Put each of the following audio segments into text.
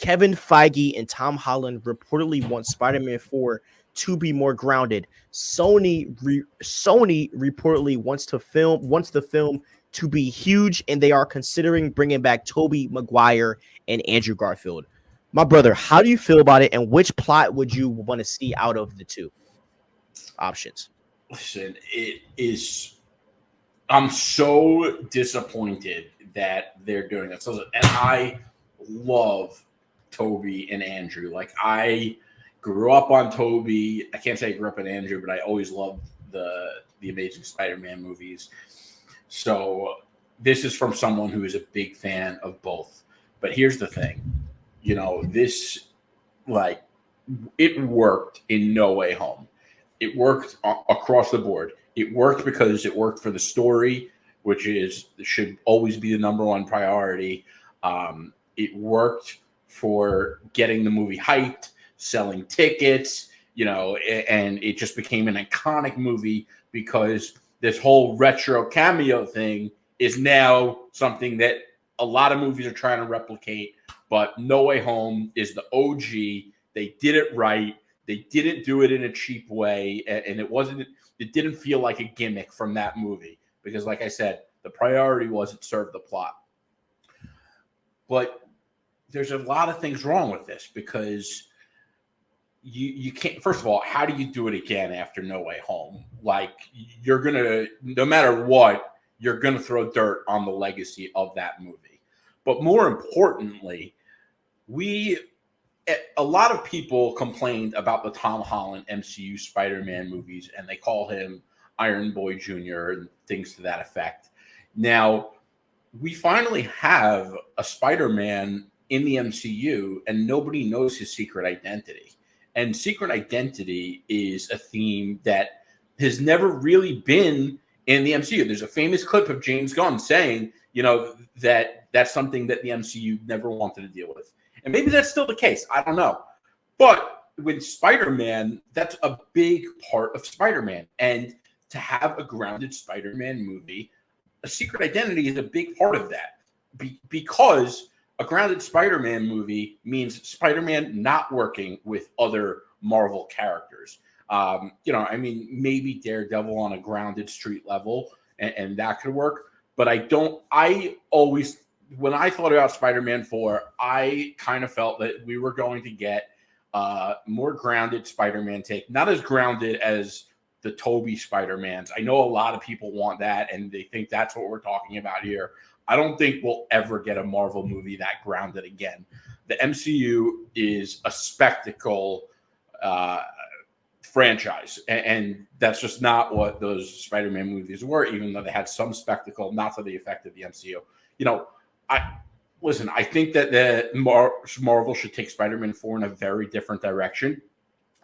Kevin Feige and Tom Holland reportedly want Spider-Man 4 to be more grounded. Sony reportedly wants the film to be huge, and they are considering bringing back Tobey Maguire and Andrew Garfield. My brother, how do you feel about it, and which plot would you want to see out of the two options? Listen, it is. I'm so disappointed that they're doing this, and I love Tobey and Andrew. Like, I grew up on Tobey. I can't say I grew up on Andrew, but I always loved the Amazing Spider-Man movies. So this is from someone who is a big fan of both. But here's the thing, this, like, it worked in No Way Home. It worked across the board. It worked because it worked for the story, which should always be the number one priority. It worked for getting the movie hyped, selling tickets, and it just became an iconic movie because this whole retro cameo thing is now something that a lot of movies are trying to replicate. But No Way Home is the OG. They did it right. They didn't do it in a cheap way, and it didn't feel like a gimmick from that movie because, like I said, the priority was it served the plot. But there's a lot of things wrong with this because you can't. First of all, how do you do it again after No Way Home? Like, you're gonna, no matter what, you're gonna throw dirt on the legacy of that movie. But more importantly, a lot of people complained about the Tom Holland MCU Spider-Man movies, and they call him Iron Boy Jr. and things to that effect. Now, we finally have a Spider-Man in the MCU, and nobody knows his secret identity. And secret identity is a theme that has never really been in the MCU. There's a famous clip of James Gunn saying, that that's something that the MCU never wanted to deal with. And maybe that's still the case. I don't know. But with Spider-Man, that's a big part of Spider-Man. And to have a grounded Spider-Man movie, a secret identity is a big part of that. Because a grounded Spider-Man movie means Spider-Man not working with other Marvel characters. Maybe Daredevil on a grounded street level, and that could work. But when I thought about Spider-Man 4, I kind of felt that we were going to get more grounded Spider-Man take. Not as grounded as the Tobey Spider-Mans. I know a lot of people want that, and they think that's what we're talking about here. I don't think we'll ever get a Marvel movie that grounded again. The MCU is a spectacle franchise, and that's just not what those Spider-Man movies were, even though they had some spectacle, not to the effect of the MCU. I think that Marvel should take Spider-Man 4 in a very different direction.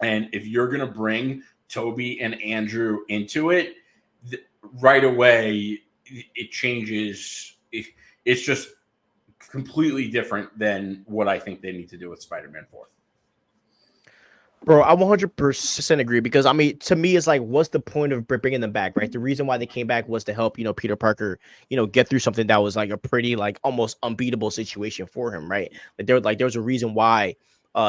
And if you're going to bring Tobey and Andrew into it, right away, it changes. It's just completely different than what I think they need to do with Spider-Man 4. Bro, I 100% agree because, to me, it's like, what's the point of bringing them back, right? The reason why they came back was to help, Peter Parker, get through something that was like a pretty, like, almost unbeatable situation for him, right? There was a reason why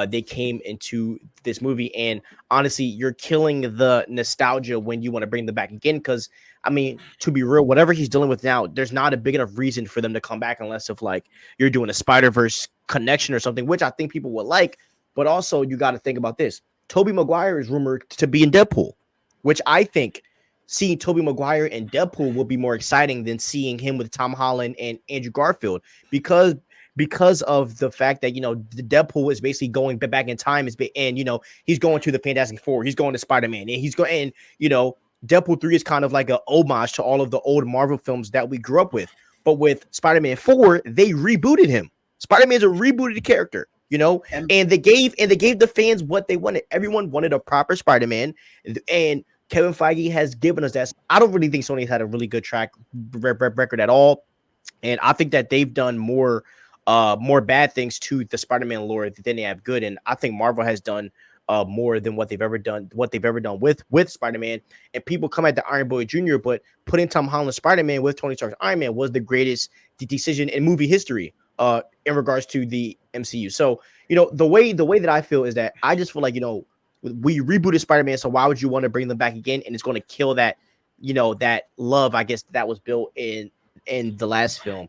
they came into this movie, and honestly, you're killing the nostalgia when you want to bring them back again because, to be real, whatever he's dealing with now, there's not a big enough reason for them to come back unless if, like, you're doing a Spider-Verse connection or something, which I think people would like. But also, you got to think about this. Tobey Maguire is rumored to be in Deadpool, which I think seeing Tobey Maguire in Deadpool will be more exciting than seeing him with Tom Holland and Andrew Garfield because of the fact that, the Deadpool is basically going back in time and he's going to the Fantastic Four, he's going to Spider-Man, and Deadpool 3 is kind of like an homage to all of the old Marvel films that we grew up with. But with Spider-Man 4, they rebooted him. Spider-Man's a rebooted character. And they gave the fans what they wanted. Everyone wanted a proper Spider-Man, and Kevin Feige has given us that. I don't really think Sony had a really good track record at all, and I think that they've done more bad things to the Spider-Man lore than they have good. And I think Marvel has done more than what they've ever done with Spider-Man. And people come at the Iron Boy Jr., but putting Tom Holland Spider-Man with Tony Stark's Iron Man was the greatest decision in movie history in regards to the MCU. So, you know, the way that I feel is that I just feel like, you know, we rebooted Spider-Man, so why would you want to bring them back again? And it's going to kill that, you know, that love, I guess, that was built in the last film.